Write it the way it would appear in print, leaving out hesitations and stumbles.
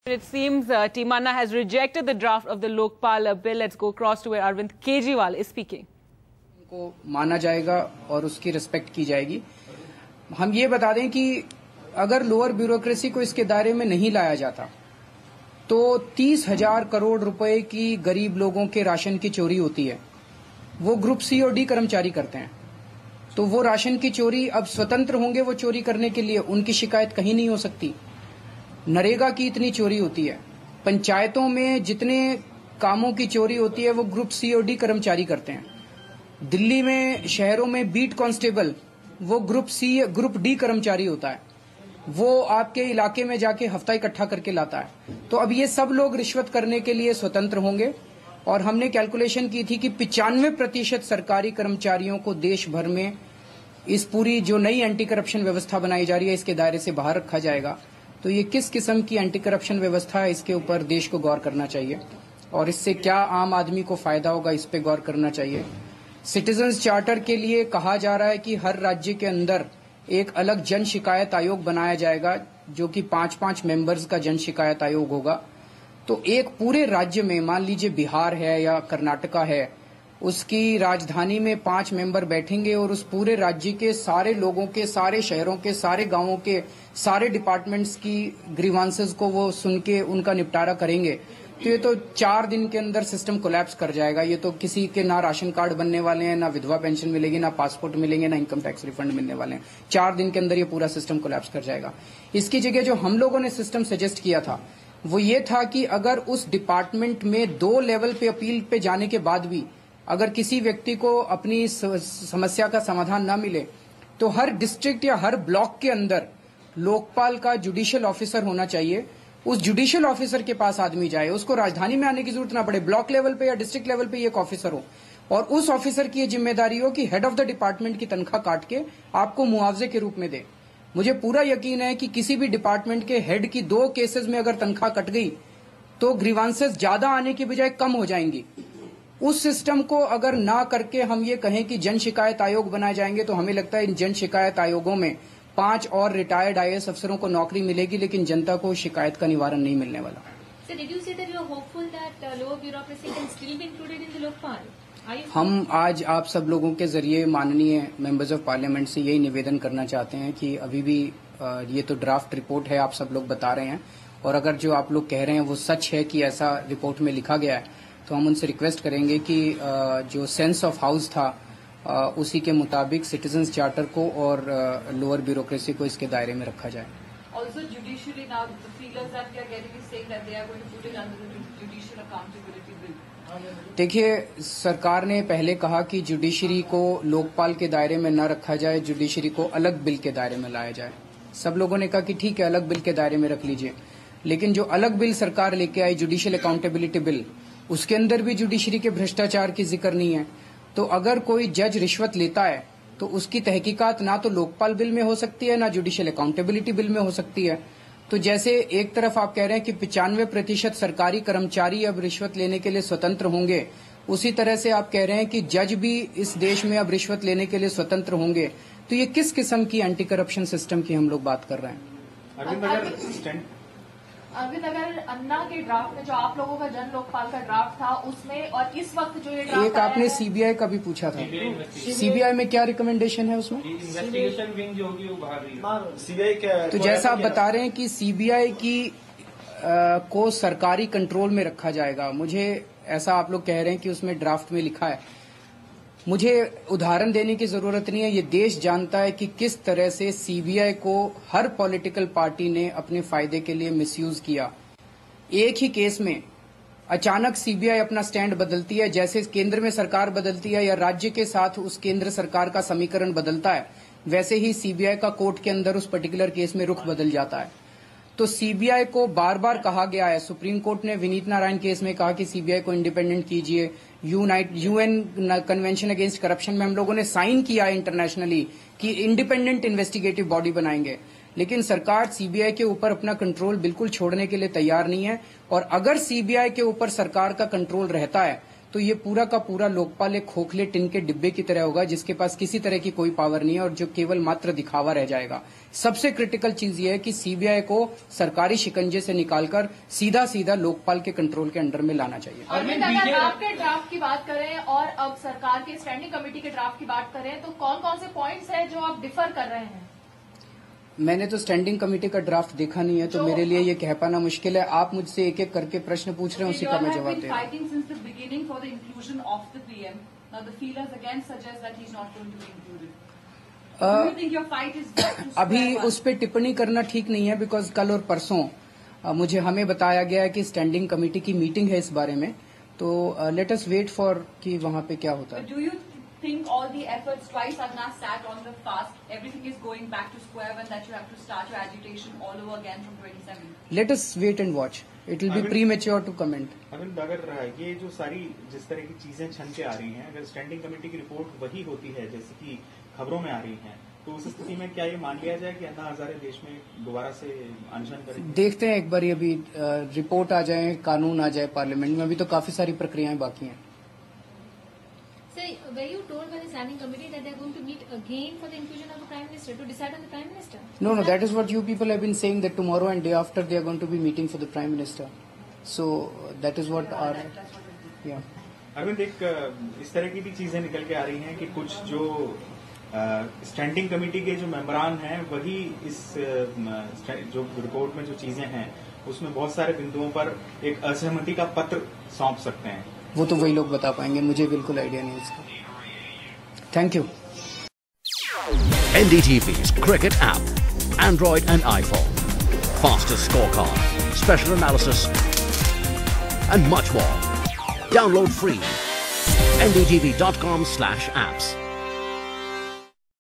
It seems Timanna has rejected the draft of the Lokpal bill. Let's go across to where Arvind Kejriwal is speaking. को माना जाएगा और उसकी respect की जाएगी। हम ये बता दें कि अगर लोअर ब्यूरोक्रेसी को इसके दायरे में नहीं लाया जाता तो 30,000 करोड़ रुपए की गरीब लोगों के राशन की चोरी होती है। वो ग्रुप सी और डी कर्मचारी करते हैं, तो वो राशन की चोरी अब स्वतंत्र होंगे वो चोरी करने के लिए, उनकी शिकायत कहीं नहीं हो सकती। नरेगा की इतनी चोरी होती है, पंचायतों में जितने कामों की चोरी होती है वो ग्रुप सी और डी कर्मचारी करते हैं। दिल्ली में शहरों में बीट कांस्टेबल वो ग्रुप डी कर्मचारी होता है, वो आपके इलाके में जाके हफ्ता इकट्ठा करके लाता है। तो अब ये सब लोग रिश्वत करने के लिए स्वतंत्र होंगे और हमने कैलकुलेशन की थी कि 95% सरकारी कर्मचारियों को देश भर में इस पूरी जो नई एंटी करप्शन व्यवस्था बनाई जा रही है इसके दायरे से बाहर रखा जाएगा। तो ये किस किस्म की एंटी करप्शन व्यवस्था है, इसके ऊपर देश को गौर करना चाहिए और इससे क्या आम आदमी को फायदा होगा, इस पे गौर करना चाहिए। सिटीजन्स चार्टर के लिए कहा जा रहा है कि हर राज्य के अंदर एक अलग जन शिकायत आयोग बनाया जाएगा, जो कि 5-5 मेंबर्स का जन शिकायत आयोग होगा। तो एक पूरे राज्य में, मान लीजिए बिहार है या कर्नाटका है, उसकी राजधानी में 5 मेंबर बैठेंगे और उस पूरे राज्य के सारे लोगों के, सारे शहरों के, सारे गांवों के, सारे डिपार्टमेंट्स की ग्रीवांसेस को वो सुन के उनका निपटारा करेंगे। तो ये तो 4 दिन के अंदर सिस्टम कोलैप्स कर जाएगा। ये तो किसी के ना राशन कार्ड बनने वाले हैं, ना विधवा पेंशन मिलेगी, ना पासपोर्ट मिलेंगे, ना इनकम टैक्स रिफंड मिलने वाले हैं। 4 दिन के अंदर ये पूरा सिस्टम कोलैप्स कर जाएगा। इसकी जगह जो हम लोगों ने सिस्टम सजेस्ट किया था वो ये था कि अगर उस डिपार्टमेंट में 2 लेवल पे अपील पे जाने के बाद भी अगर किसी व्यक्ति को अपनी समस्या का समाधान न मिले तो हर डिस्ट्रिक्ट या हर ब्लॉक के अंदर लोकपाल का जुडिशियल ऑफिसर होना चाहिए। उस जुडिशियल ऑफिसर के पास आदमी जाए, उसको राजधानी में आने की जरूरत ना पड़े, ब्लॉक लेवल पे या डिस्ट्रिक्ट लेवल पे एक ऑफिसर हो और उस ऑफिसर की ये जिम्मेदारी हो कि हेड ऑफ द डिपार्टमेंट की तनख्वाह काट के आपको मुआवजे के रूप में दे। मुझे पूरा यकीन है कि किसी भी डिपार्टमेंट के हेड की 2 केसेस में अगर तनख्वाह कट गई तो ग्रीवांसेस ज्यादा आने की बजाय कम हो जाएंगी। उस सिस्टम को अगर ना करके हम ये कहें कि जन शिकायत आयोग बनाए जाएंगे तो हमें लगता है इन जन शिकायत आयोगों में 5 और रिटायर्ड आईएएस अफसरों को नौकरी मिलेगी, लेकिन जनता को शिकायत का निवारण नहीं मिलने वाला। So did you say that you are hopeful that lower bureaucracy can still be included in the Lokpal? हम आज आप सब लोगों के जरिए माननीय मेंबर्स ऑफ पार्लियामेंट से यही निवेदन करना चाहते हैं कि अभी भी ये तो ड्राफ्ट रिपोर्ट है, आप सब लोग बता रहे हैं, और अगर जो आप लोग कह रहे हैं वो सच है कि ऐसा रिपोर्ट में लिखा गया है तो हम उनसे रिक्वेस्ट करेंगे कि जो सेंस ऑफ हाउस था उसी के मुताबिक सिटीजन्स चार्टर को और लोअर ब्यूरोक्रेसी को इसके दायरे में रखा जाए। Also judicially now the feelers that we are getting is saying that they are going to put it under the judicial accountability bill. देखिए, सरकार ने पहले कहा कि जुडिशरी को लोकपाल के दायरे में न रखा जाए, जुडिशरी को अलग बिल के दायरे में लाया जाए। सब लोगों ने कहा कि ठीक है, अलग बिल के दायरे में रख लीजिए, लेकिन जो अलग बिल सरकार लेके आई जुडिशियल अकाउंटेबिलिटी बिल, उसके अंदर भी जुडिशरी के भ्रष्टाचार की जिक्र नहीं है। तो अगर कोई जज रिश्वत लेता है तो उसकी तहकीकात ना तो लोकपाल बिल में हो सकती है, ना जुडिशियल अकाउंटेबिलिटी बिल में हो सकती है। तो जैसे एक तरफ आप कह रहे हैं कि 95% सरकारी कर्मचारी अब रिश्वत लेने के लिए स्वतंत्र होंगे, उसी तरह से आप कह रहे हैं कि जज भी इस देश में अब रिश्वत लेने के लिए स्वतंत्र होंगे। तो ये किस किस्म की एंटी करप्शन सिस्टम की हम लोग बात कर रहे हैं? अरविंद, अगर अन्ना के ड्राफ्ट में जो आप लोगों का जन लोकपाल का ड्राफ्ट था उसमें और इस वक्त जो ये ड्राफ्ट एक आपने सीबीआई का भी पूछा था, सीबीआई में क्या रिकमेंडेशन है उसमें? इन्वेस्टिगेशन विंग जो होगी वो बाहर रही है। सीबीआई क्या? तो जैसा आप बता रहे हैं कि सीबीआई की को सरकारी कंट्रोल में रखा जाएगा, मुझे ऐसा आप लोग कह रहे हैं कि उसमें ड्राफ्ट में लिखा है। मुझे उदाहरण देने की जरूरत नहीं है, ये देश जानता है कि किस तरह से सीबीआई को हर पॉलिटिकल पार्टी ने अपने फायदे के लिए मिसयूज किया। एक ही केस में अचानक सीबीआई अपना स्टैंड बदलती है, जैसे केंद्र में सरकार बदलती है या राज्य के साथ उस केंद्र सरकार का समीकरण बदलता है, वैसे ही सीबीआई का कोर्ट के अंदर उस पर्टिकुलर केस में रुख बदल जाता है। तो सीबीआई को बार बार कहा गया है, सुप्रीम कोर्ट ने विनीत नारायण केस में कहा कि सीबीआई को इंडिपेंडेंट कीजिए, यूएन कन्वेंशन अगेंस्ट करप्शन में हम लोगों ने साइन किया है इंटरनेशनली कि इंडिपेंडेंट इन्वेस्टिगेटिव बॉडी बनाएंगे, लेकिन सरकार सीबीआई के ऊपर अपना कंट्रोल बिल्कुल छोड़ने के लिए तैयार नहीं है। और अगर सीबीआई के ऊपर सरकार का कंट्रोल रहता है तो ये पूरा का पूरा लोकपाल एक खोखले टिन के डिब्बे की तरह होगा जिसके पास किसी तरह की कोई पावर नहीं है और जो केवल मात्र दिखावा रह जाएगा। सबसे क्रिटिकल चीज ये है कि सीबीआई को सरकारी शिकंजे से निकालकर सीधा सीधा लोकपाल के कंट्रोल के अंडर में लाना चाहिए। अरविंद, अगर आपके ड्राफ्ट की बात करें और अब सरकार के स्टैंडिंग कमेटी के ड्राफ्ट की बात करें तो कौन कौन से पॉइंट्स हैं जो आप डिफर कर रहे हैं? मैंने तो स्टैंडिंग कमेटी का ड्राफ्ट देखा नहीं है, तो मेरे लिए ये कह पाना मुश्किल है। आप मुझसे एक एक करके प्रश्न पूछ रहे हैं, उसी का मैं जवाब दे रहा हूँ। अभी उस पर टिप्पणी करना ठीक नहीं है, बिकॉज कल और परसों हमें बताया गया है कि स्टैंडिंग कमेटी की मीटिंग है इस बारे में, तो लेट अस वेट फॉर कि वहाँ पे क्या होता है। Think all the efforts twice Agna sat on the fast, everything is going back to square one, that you have to start your agitation all over again from 27. Let us wait and watch. It will be premature to comment. Arvind, अगर ये जो सारी जिस तरह की चीजें छन के आ रही हैं, अगर स्टैंडिंग कमेटी की रिपोर्ट वही होती है जैसे कि खबरों में आ रही हैं, तो उस स्थिति में क्या ये मान लिया जाए कि अन्ना हजारे देश में दोबारा से अनशन करेंगे? देखते हैं एक बार, अभी रिपोर्ट आ जाए, कानून आ जाए पार्लियामेंट में, अभी तो काफी सारी प्रक्रियाएं बाकी हैं। Sir, were you told by the standing committee that they are going to meet again for the inclusion of the Prime Minister, to decide on the Prime Minister? No, that is what you people have been saying, that tomorrow and day after they are going to be meeting for the Prime Minister. So, that is what our... Yeah. Arvind, एक इस तरह की भी चीजें निकल के आ रही हैं कि कुछ जो स्टैंडिंग कमेटी के जो मेंबरान हैं वही इस जो रिपोर्ट में जो चीजें हैं उसमें बहुत सारे बिंदुओं पर एक असहमति का पत्र सौंप सकते हैं। वो तो वही लोग बता पाएंगे, मुझे बिल्कुल आइडिया नहीं इसका। Thank you. NDTV's cricket app, Android and iPhone, fastest scorecard, special analysis, and much more. Download free. ndtv.com/apps.